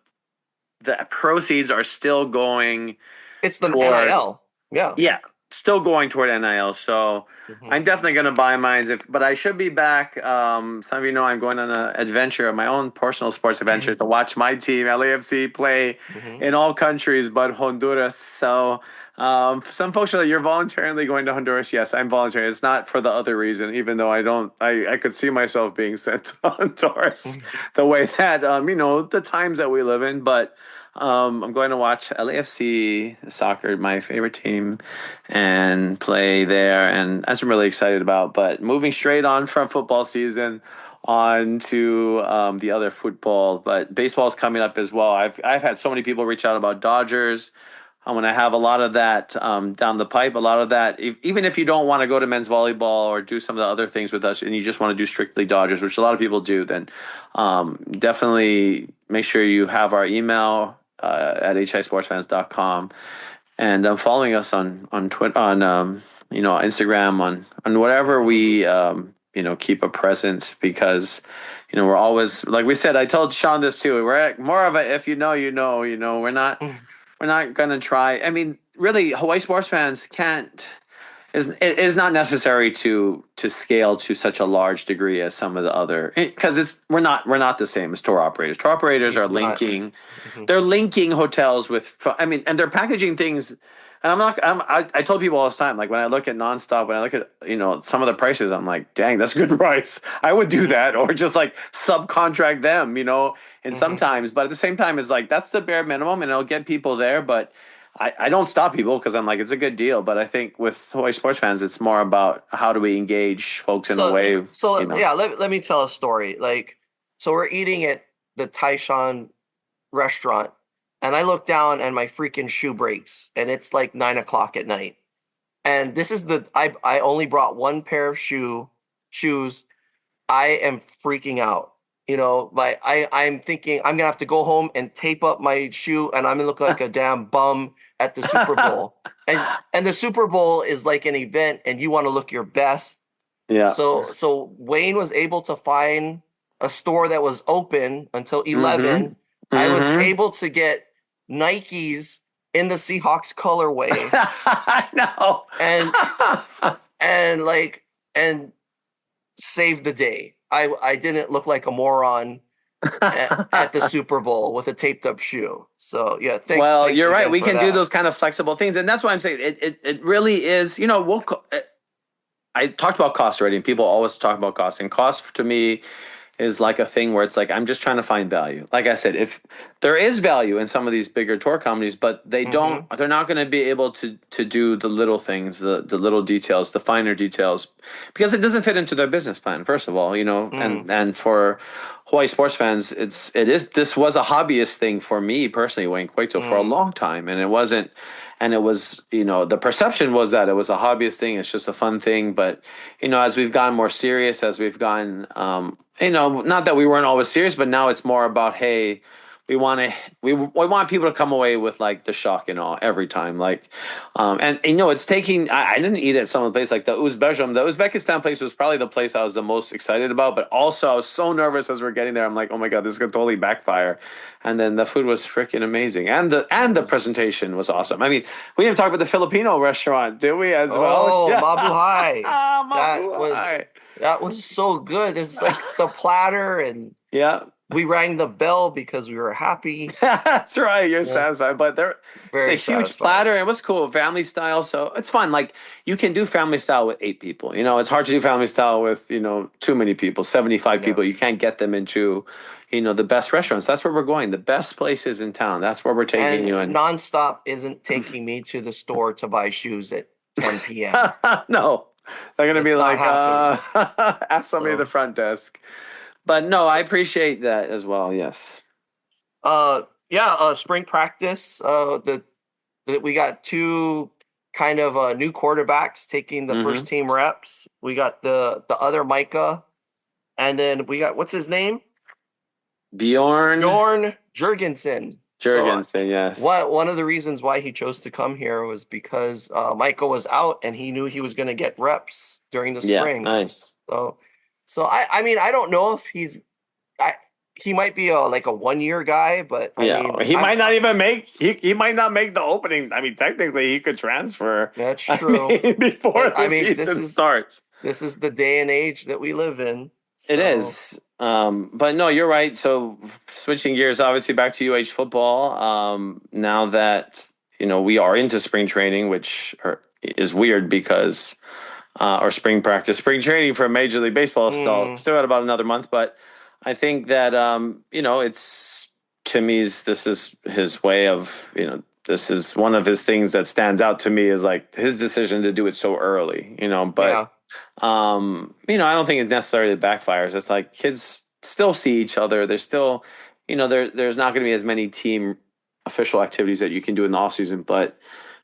the proceeds are still going It's the toward. NIL. Yeah. Yeah, still going toward NIL. So Hmm. I'm definitely going to buy mine. But I should be back. Some of you know I'm going on an adventure, my own personal sports adventure, to watch my team LAFC play Hmm. in all countries but Honduras. So some folks are like, "You're voluntarily going to Honduras." Yes, I'm volunteering. It's not for the other reason, even though I don't. I could see myself being sent to Honduras the way that the times that we live in, but. I'm going to watch LAFC soccer, my favorite team, and play there, and that's what I'm really excited about. But moving straight on from football season on to the other football, but baseball is coming up as well. I've had so many people reach out about Dodgers. I'm going to have a lot of that down the pipe. A lot of that, even if you don't want to go to men's volleyball or do some of the other things with us, and you just want to do strictly Dodgers, which a lot of people do, then definitely make sure you have our email at hisportsfans.com and following us on Twitter, on Instagram, on whatever we keep a presence, because we're always, like we said. I told Sean this too. We're more of a, if you know, you know. We're not gonna try. I mean, really, Hawaii sports fans can't. It is not necessary to scale to such a large degree as some of the other, because we're not the same as tour operators. Tour operators are It's not. linking Mhm. they're linking hotels with, I mean, and they're packaging things. And I told people all this time, like when I look at Nonstop, when I look at, some of the prices, I'm like, dang, that's a good price. I would do Mm-hmm. that, or just like subcontract them, and Mm-hmm. sometimes, but at the same time, it's like, that's the bare minimum and it'll get people there. But I don't stop people because I'm like, it's a good deal. But I think with Hawaii sports fans, it's more about how do we engage folks in a So, way, so yeah, let me tell a story. Like, so we're eating at the Taishan restaurant, and I look down and my freaking shoe breaks, and it's like 9 o'clock at night. And this is I only brought one pair of shoes. I am freaking out. I'm thinking I'm gonna have to go home and tape up my shoe, and I'm gonna look like a damn bum at the Super Bowl. And the Super Bowl is like an event, and you want to look your best. yeah. So Wayne was able to find a store that was open until Mm-hmm. 11. I was Mm-hmm. able to get Nikes in the Seahawks colorway I know. and and like and save the day. I didn't look like a moron at the Super Bowl with a taped up shoe. So yeah, Well, thanks you're right. again We for can do that. those kind of flexible things, and that's why I'm saying it really is. I talked about cost already, and people always talk about cost. And cost to me is like a thing where it's like I'm just trying to find value. Like I said, if there is value in some of these bigger tour companies, but Hmm. they're not going to be able to do the little things, the little details, the finer details, because it doesn't fit into their business plan. First of all, Mm, and for Hawaii sports fans, it is this was a hobbyist thing for me personally, Wayne Cueto, for a mm, long time, and it wasn't. And it was, the perception was that it was a hobbyist thing. It's just a fun thing. But, as we've gotten more serious, as we've gotten, not that we weren't always serious, but now it's more about, hey, we want to, we want people to come away with like the shock and awe every time. Like, and it's taking, I didn't eat at some of the places like the Uzbekistan. The Uzbekistan place was probably the place I was the most excited about, but also I was so nervous as we're getting there. I'm like, oh my God, this is going to totally backfire. And then the food was freaking amazing. And the mm. presentation was awesome. I mean, we didn't talk about the Filipino restaurant, did we, as well? Oh, Yeah. Mabuhay. That was Mabuhay. that was so good. It's like the platter, and Yeah. we rang the bell because we were happy. That's right. You're Yeah, satisfied, but it's a very huge satisfying. platter. It was cool, family style. So it's fun. Like you can do family style with 8 people. It's hard to do family style with too many people, 75 Yeah. people. You can't get them into the best restaurants. That's where we're going. The best places in town. That's where we're taking And you. And Nonstop isn't taking me to the store to buy shoes at 10 p.m. no, they're gonna be It's not like, happening. ask somebody at the So, front desk. But no, I so appreciate that as well. Yes. yeah, spring practice. We got two kind of new quarterbacks taking the Mm-hmm. first team reps. We got the other Micah, and then we got what's his name? Bjorn Bjorn Jurgensen. So Jurgensen. Yes. one of the reasons why he chose to come here was because Micah was out and he knew he was going to get reps during the Yeah. spring. Nice. So I mean I don't know if I he might be like a 1 year guy, but I Yeah, mean he might not even make he might not make the opening. I mean, technically, he could transfer. that's I true. mean, before But I the mean season starts. this is the day and age that we live in. It So is. But no, you're right. So switching gears, obviously back to UH football. Now that we are into spring training, which is weird because or spring practice, spring training for Major League Baseball is still mm, still got about another month. But I think that it's Timmy's. This is his way of This is one of his things that stands out to me is like his decision to do it so early. But yeah. I don't think it necessarily backfires. It's like kids still see each other. There's still, there's not going to be as many team official activities that you can do in the off season, but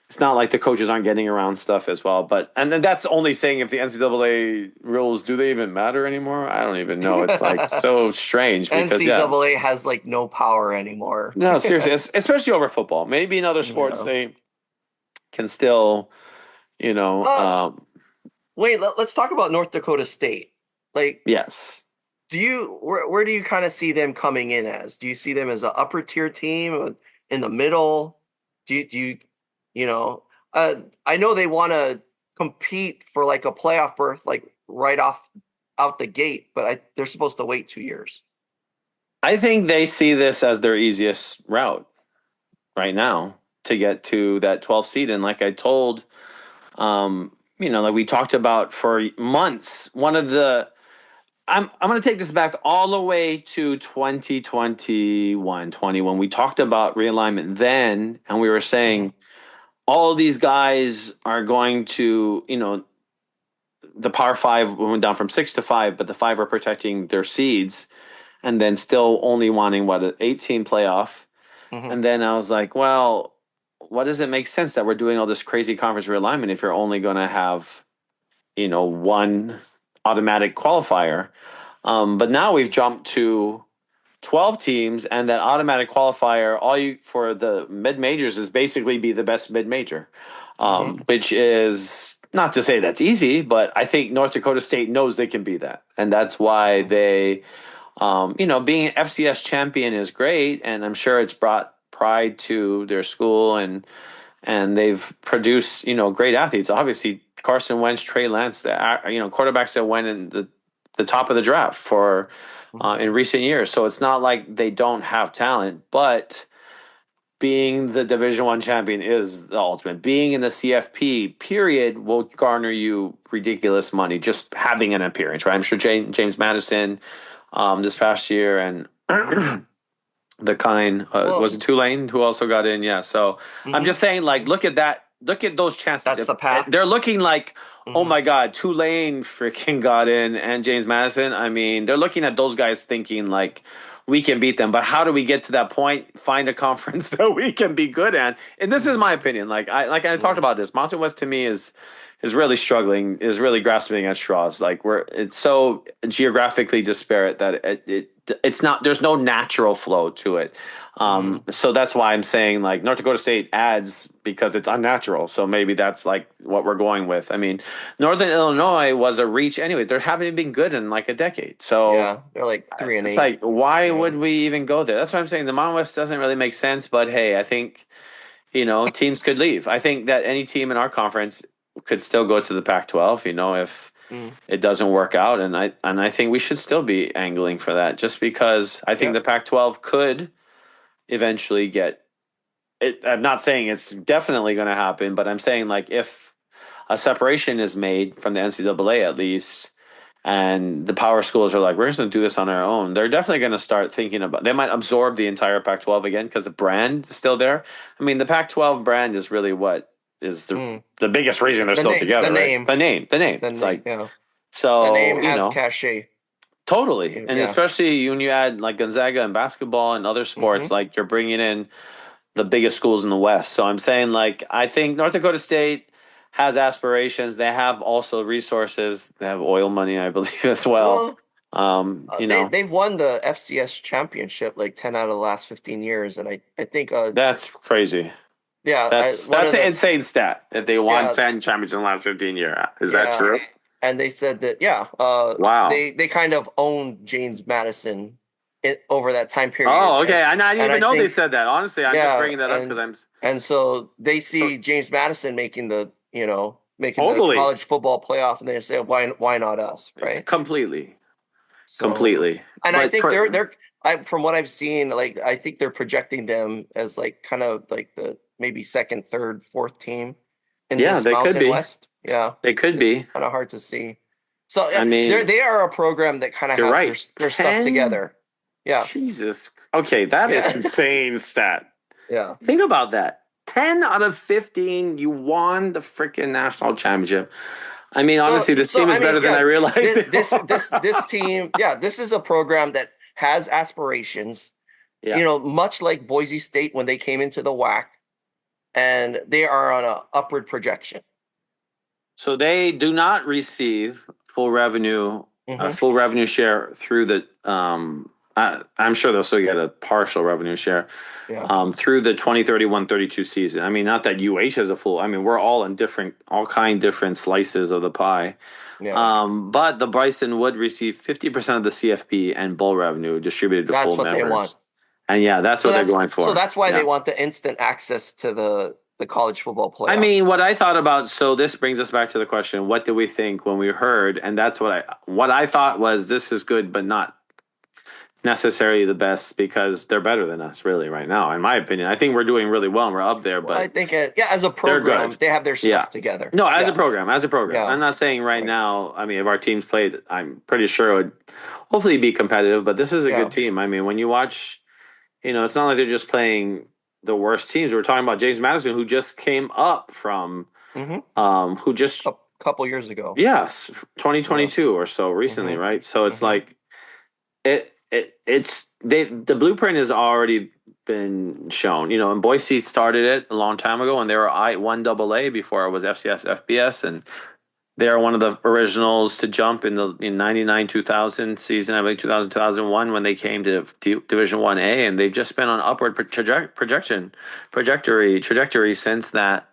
it's not like the coaches aren't getting around stuff as well. But and then that's only saying if the NCAA rules do they even matter anymore? I don't even know. It's like so strange because yeah, NCAA has like no power anymore. no, seriously, especially over football. Maybe in other sports Yeah. they can still, you know, Uh, um, Wait, let's talk about North Dakota State. Like, yes. where do you kind of see them coming in as? Do you see them as an upper tier team in the middle? Do you you know? I know they want to compete for like a playoff berth, like right off out the gate, but they're supposed to wait 2 years. I think they see this as their easiest route right now. to get to that 12th seed. And like I told, like we talked about for months, I'm going to take this back all the way to 2021, 20, when we talked about realignment then, and we were Hmm. saying all these guys are going to, the Power Five went down from 6 to 5, but the five are protecting their seeds, and then still only wanting what, an 18 playoff. Hmm. And then I was like, well, what does it make sense that we're doing all this crazy conference realignment if you're only going to have, one automatic qualifier? But now we've jumped to 12 teams, and that automatic qualifier, all you for the mid majors is basically be the best mid major, Hmm. which is not to say that's easy, but I think North Dakota State knows they can be that, and that's why Hmm. they, being an FCS champion is great, and I'm sure it's brought pride to their school, and they've produced great athletes. Obviously, Carson Wentz, Trey Lance, quarterbacks that went in the top of the draft for Hmm. in recent years. So it's not like they don't have talent, but being the Division One champion is the ultimate. Being in the CFP period will garner you ridiculous money just having an appearance, right? I'm sure James Madison this past year and the kind was Well, it Tulane who also got in? Yeah. So I'm hmm just saying, like, look at that. Look at those chances. that's the path. They're looking like, oh Hmm. my God, Tulane freaking got in and James Madison. I mean, they're looking at those guys thinking like we can beat them. But how do we get to that point? Find a conference that we can be good at. And this is Hmm. my opinion. Like I talked Yeah. about this. Mountain West to me is really struggling, is really grasping at straws. Like it's so geographically disparate that it's not, there's no natural flow to it. Hmm. So that's why I'm saying like North Dakota State adds because it's unnatural. So maybe that's like what we're going with. I mean, Northern Illinois was a reach anyway. They haven't been good in like a decade. So Yeah, they're like 3 and it's 8. like, why Yeah. would we even go there? That's what I'm saying. The Mountain West doesn't really make sense. But hey, I think teams could leave. I think that any team in our conference could still go to the Pac-12. If Mm. it doesn't work out, and I think we should still be angling for that, just because I think Yeah. the Pac-12 could eventually get it. I'm not saying it's definitely going to happen, but I'm saying like if a separation is made from the NCAA at least, and the power schools are like, we're just going to do this on our own, they're definitely going to start thinking about. They might absorb the entire Pac-12 again because the brand is still there. I mean, the Pac-12 brand is really what is the Mm. the biggest reason they're The still name, the together, right? name, The name. the It's name. like Yeah, the name so has cachet. totally, and Yeah. especially when you add like Gonzaga and basketball and other sports, Hmm. like you're bringing in the biggest schools in the West. So I'm saying like I think North Dakota State has aspirations. They have also resources. They have oil money, I believe, as well. Well, Um, you know, they've won the FCS championship like 10 out of the last 15 years, and I think that's crazy. yeah, one That's of an the insane stat. If they won yeah 10 champions in the last 15 years, is that yeah, true? and they said that yeah, Wow. they kind of owned James Madison over that time period, Oh, okay. I didn't and even I know they think said that. Honestly, I'm just yeah, bringing that up because I'm and so they so see James Madison making the making the totally, college football playoff, and they say why not us, right? completely, So, completely. and I But think for from what I've seen, like I think they're projecting them as like kind of like the maybe second, third, fourth team in yeah, this they could Mountain be. West. Yeah, They could it's be. kind of hard to see. So yeah, I mean, they are a program that kind of you're has right. their stuff 10. together. Yeah, Jesus. Okay, that is yeah, insane stat. yeah. Think about that. 10 out of 15, you won the freaking national championship. I mean, honestly, this So team I is mean, better than I yeah, realized they this are. team, yeah, this is a program that has aspirations. Yeah. Much like Boise State when they came into the WAC, and they are on a upward projection. So they do not receive Hmm. full revenue share through I'm sure they'll still get a partial revenue share Yeah, through the 2031-32 season. I mean, not that UH has a full, I mean, we're all in different slices of the pie. yeah. But the Bryson would receive 50% of the CFP and bowl revenue distributed to That's full what they want. members. And yeah, that's what they're going So for. that's why they Yeah. want the instant access to the college football I playoff. mean, what I thought about, so this brings us back to the question, what did we think when we heard? And that's what I thought was this is good, but not necessarily the best because they're better than us, really, right now, in my opinion. I think we're doing really well and we're up there, Well, I but think yeah, as a they're good. program, they have their Yeah. stuff together. No, as a Yeah, program, as a program. yeah, I'm not saying right right. now, I mean, if our teams played, I'm pretty sure it would hopefully be competitive, but this is a good Yeah. team. I mean, when you watch, it's not like they're just playing the worst teams. We're talking about James Madison, who just came up from, Mm-hmm. who just, Couple years ago. yes, Yeah. 2022 or so recently, Mm-hmm. right? So it's Mm-hmm. like, the blueprint has already been shown. And Boise started it a long time ago, and they were I1 AA before it was FCS FBS, and they are one of the originals to jump in 99 2000 season, I believe 2001 when they came to Division 1A, and they've just been on upward trajectory since that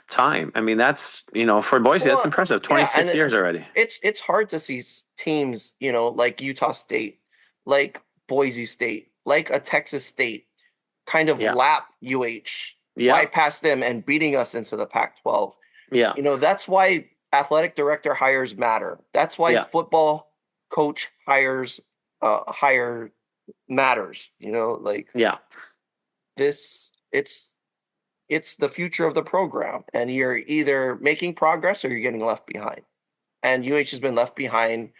time. I mean, that's for Boise, that's Well, impressive. yeah, 26 years already. it's hard to see teams, like Utah State, like Boise State, like a Texas State, kind of Yeah. lap UH Yeah. right past them and beating us into the Pac-12. Yeah. That's why athletic director hires matter. That's why Yeah. football coach hire matters. Like Yeah. this, it's the future of the program, and you're either making progress or you're getting left behind. And UH has been left behind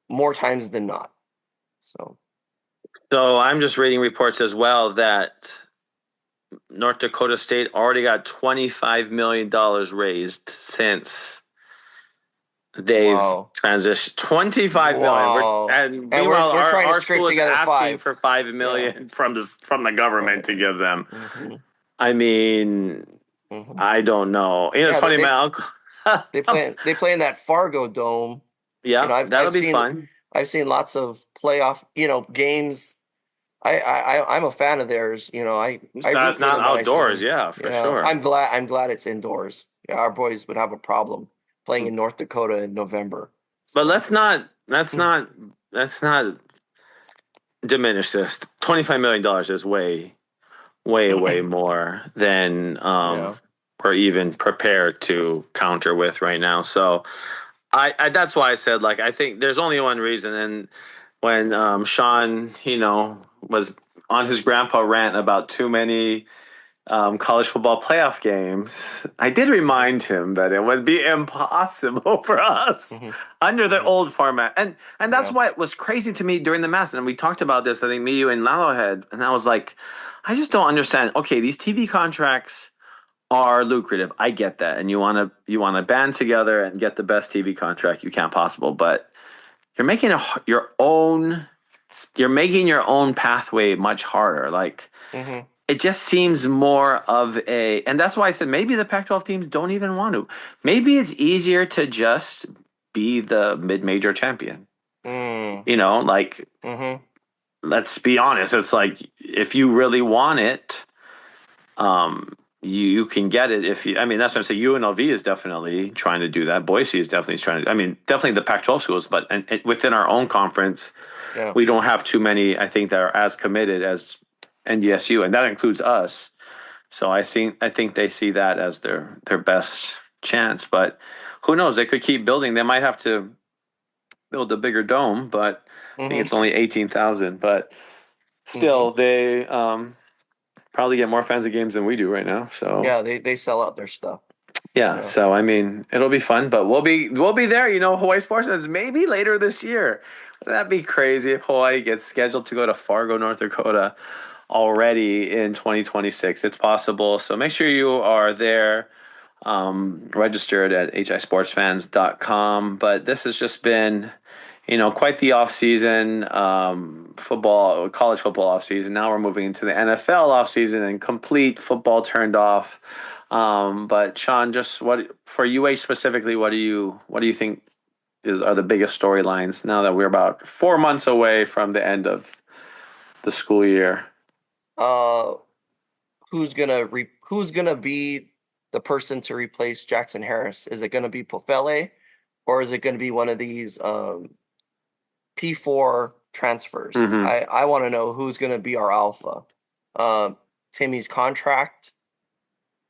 more times than not. So I'm just reading reports as well that North Dakota State already got $25 million raised since they've Wow, transitioned. 25 million. wow. And And meanwhile, we're our, trying to our scrape school is together asking five. for 5 Yeah, million from the government right. to give them. Mm-hmm. I mean, Mm-hmm. I don't know. It's Yeah, funny, my uncle. they play in that Fargo Dome. Yeah, I've that'll I've be seen fun. I've seen lots of playoff games. I'm a fan of theirs. I root That's for not them when I see outdoors. them. Yeah, for Yeah, sure. I'm glad it's indoors. Yeah, our boys would have a problem playing in North Dakota in November. But So let's not diminish this. $25 million is way more than yeah. we're even prepared to counter with right now. So I that's why I said, like, I think there's only one reason. And when Sean was on his grandpa rant about too many college football playoff games, I did remind him that it would be impossible for us Hmm. under the Hmm. old format. And that's Yeah. why it was crazy to me during the Masters. And we talked about this, I think me, you, and Lalo had, and I was like, I just don't understand. Okay, these TV contracts are lucrative. I get that. And you want to band together and get the best TV contract you can possible, but you're making your own pathway much harder. Like, Hmm. it just seems more of and that's why I said maybe the Pac-12 teams don't even want to. Maybe it's easier to just be the mid-major champion. Mm. Like, Hmm. let's be honest. It's like, if you really want it, you can get it. I mean, that's what I say. UNLV is definitely trying to do that. Boise is definitely trying to. I mean, definitely the Pac-12 schools, but and within our own conference, Yeah. we don't have too many, I think, that are as committed as NDSU, and that includes us. So I think they see that as their best chance. But who knows? They could keep building. They might have to build a bigger dome, but I think Hmm. it's only 18,000. But Hmm. still, they probably get more fans of games than we do right now. So Yeah, they sell out their stuff. yeah. Yeah. So I mean, it'll be fun, but we'll be there. Hawaii Sports Fest maybe later this year. Wouldn't that be crazy if Hawaii gets scheduled to go to Fargo, North Dakota already in 2026? It's possible. So make sure you are there, registered at hisportsfans.com. But this has just been, quite the off season, college football off season. Now we're moving into the NFL off season and complete football turned off. But Sean, just what for UH specifically, what do you think are the biggest storylines now that we're about 4 months away from the end of the school year? Uh, who's gonna be the person to replace Jackson Harris? Is it gonna be Pofele, or is it gonna be one of these P4 transfers? Mm-hmm. I want to know who's gonna be our alpha. Timmy's contract,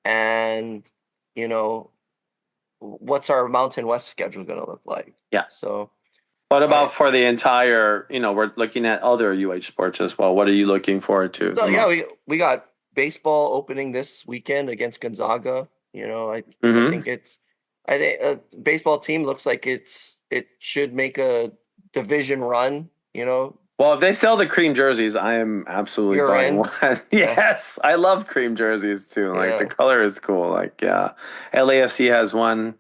and you know what's our Mountain West schedule gonna look like? Yeah. So What about for the entire, we're looking at other UH sports as well. What are you looking forward to So the yeah, most? we got baseball opening this weekend against Gonzaga. I Hmm. think I think baseball team looks like it should make a division run. Well, if they sell the cream jerseys, I am absolutely Year buying end. one. Yeah, Yes, I love cream jerseys too. Like the yeah. color is cool. Like, yeah, LAFC has one.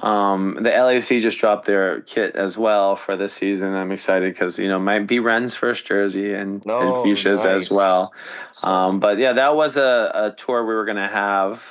The LAFC just dropped their kit as well for this season. I'm excited because might be Ren's first jersey and No, Fuchsia's as nice. well. So But yeah, that was a tour we were gonna have.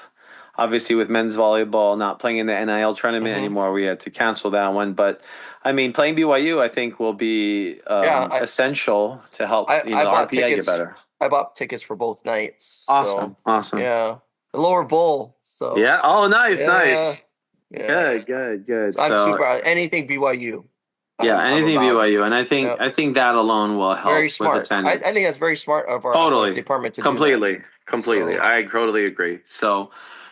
Obviously, with men's volleyball not playing in the NIL tournament hmm anymore, we had to cancel that one. But I mean, playing BYU, I think, will be yeah, essential to help I the bought RPA get tickets. better. I bought tickets for both nights. Awesome, So awesome. yeah, the lower bowl. So Yeah. Oh, nice, yeah, nice. yeah. Good, good, good. So I'm So super anything BYU. yeah, I'm anything about it. BYU, and I think Yeah, I think that alone will very help with smart. I think attendance. that's very smart of our athletic Totally, department to do that. completely, completely. So I totally agree. So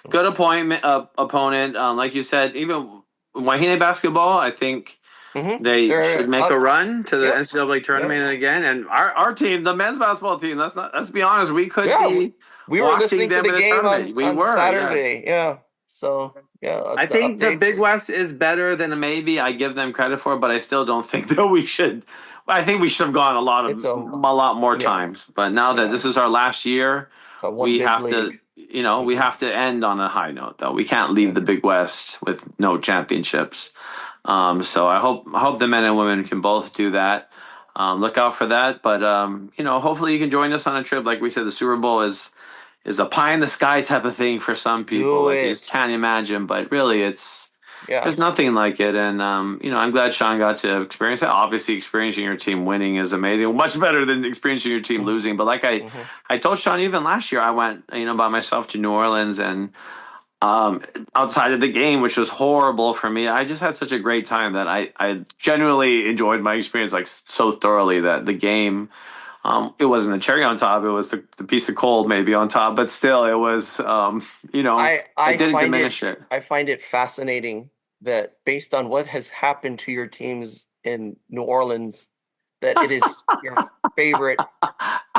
good appointment opponent. Like you said, even Wahine basketball, I think they should they're make a run to the yep, NCAA yep. tournament again. And our team, the men's basketball team, let's be honest, we could Yeah, be we were watching listening to them the in the game tournament. We on were, yes. Saturday. Yeah. So yeah, I the think the Big updates. West is better than maybe I give them credit for, but I still don't think that we should. I think we should have gone It's a lot more yeah, times. But now that yeah. this is our last year, It's a one we big have league. to, we Hmm have to end on a high note. Though we can't leave Yeah. the Big West with no championships. So I hope the men and women can both do that. Look out for that. But hopefully you can join us on a trip. Like we said, the Super Bowl is a pie in the sky type of thing for some people. Do Like you just it. can't imagine, but really it's Yeah. there's nothing like it. And I'm glad Sean got to experience it. Obviously, experiencing your team winning is amazing, much better than experiencing your team losing. But like Mm-hmm. I told Sean even last year, I went by myself to New Orleans and um, outside of the game, which was horrible for me. I just had such a great time that I genuinely enjoyed my experience like so thoroughly that the game it wasn't the cherry on top. It was the piece of cold maybe on top, but still, it was. I It didn't find it diminish it. I find it fascinating that based on what has happened to your teams in New Orleans, that it is your favorite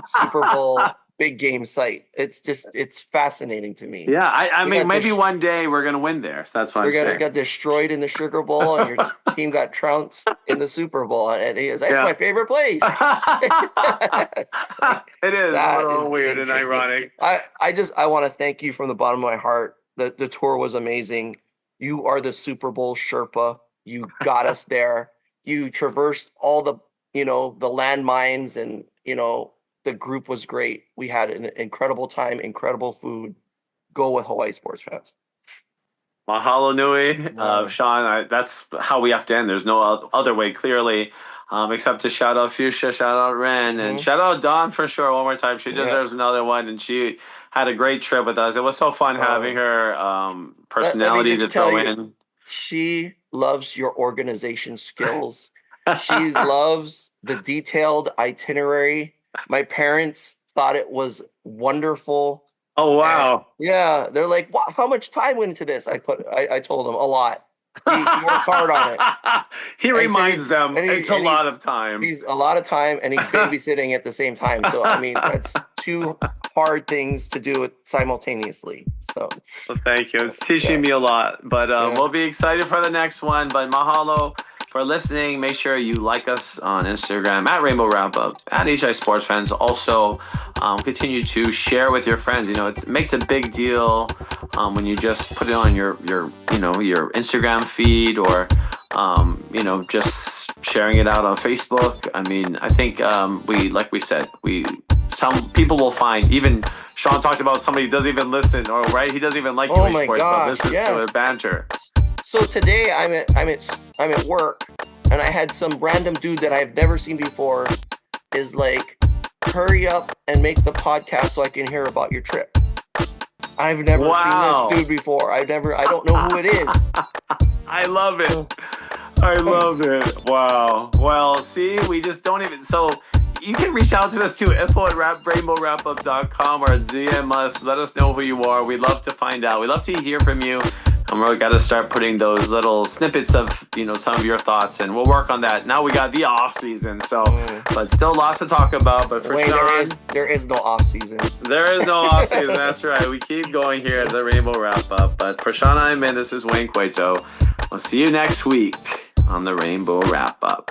Super Bowl big game site. It's fascinating to me. Yeah, I We mean, got maybe this one day we're gonna win there. So that's what we I'm got saying. got destroyed in the Sugar Bowl and your team got trounced in the Super Bowl. And he goes, that's Yeah. my favorite place. It is a That is little weird and interesting. ironic. I want to thank you from the bottom of my heart. The tour was amazing. You are the Super Bowl Sherpa. You got us there. You traversed all the landmines and the group was great. We had an incredible time, incredible food. Go with Hawaii sports fans. Mahalo nui, Yeah. Sean. That's how we have to end. There's no other way, clearly, except to shout out Fuchsia, shout out Ren, and hmm shout out Dawn for sure. One more time, she Yeah. deserves another one, and she had a great trip with us. It was so fun having Oh, her let me personality to just tell throw you, in. she loves your organization skills. She loves the detailed itinerary. My parents thought it was wonderful. Oh And wow! yeah, they're like, how much time went into this? I told them a lot. He works hard on it. He And he said reminds them it's a lot of time. he's a lot of time and he's babysitting at the same time. So I mean, that's two hard things to do it simultaneously. So Well, thank you. It's yeah, teaching me a lot, but yeah. we'll be excited for the next one. But mahalo for listening. Make sure you like us on Instagram at Rainbow Wrap Up at HI Sports Fans. Also, continue to share with your friends. It makes a big deal when you just put it on your your Instagram feed or just sharing it out on Facebook. I mean, I think like we said, some people will find even. Sean talked about somebody who doesn't even listen, or right, he doesn't even like Oh UH my Sports, but gosh, this is yes. to banter. So today I'm at work and I had some random dude that I've never seen before is like, hurry up and make the podcast so I can hear about your trip. I've never Wow. seen this dude before. I don't know who it is. I love it. I love it. Wow. Well, see, we just don't even. So you can reach out to us too, info@rainbowwrapup.com or DM us. Let us know who you are. We'd love to find out. We'd love to hear from you. And we're got to start putting those little snippets of, some of your thoughts, and we'll work on that. Now we got the off season, so but still lots to talk about. But for Wait, Sean, there is no off season. there is no off season. That's right. We keep going here at the Rainbow Wrap Up. But for Sean and I, this is Wayne Cueto. We'll see you next week on the Rainbow Wrap Up.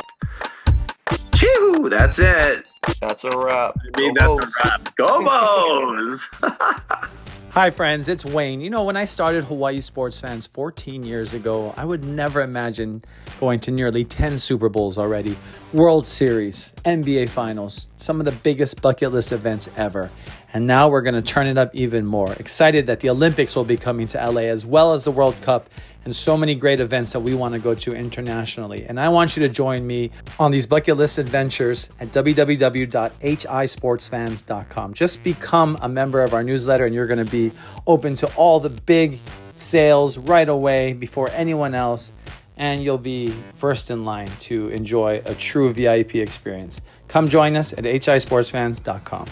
Chew! That's it. That's a wrap. That's a wrap. Go Bows! Hi friends, it's Wayne. When I started Hawaii Sports Fans 14 years ago, I would never imagine going to nearly 10 Super Bowls already, World Series, NBA Finals, some of the biggest bucket list events ever. And now we're going to turn it up even more. Excited that the Olympics will be coming to LA, as well as the World Cup, and so many great events that we want to go to internationally. And I want you to join me on these bucket list adventures at www.hisportsfans.com. Just become a member of our newsletter, and you're going to be open to all the big sales right away before anyone else. And you'll be first in line to enjoy a true VIP experience. Come join us at hisportsfans.com.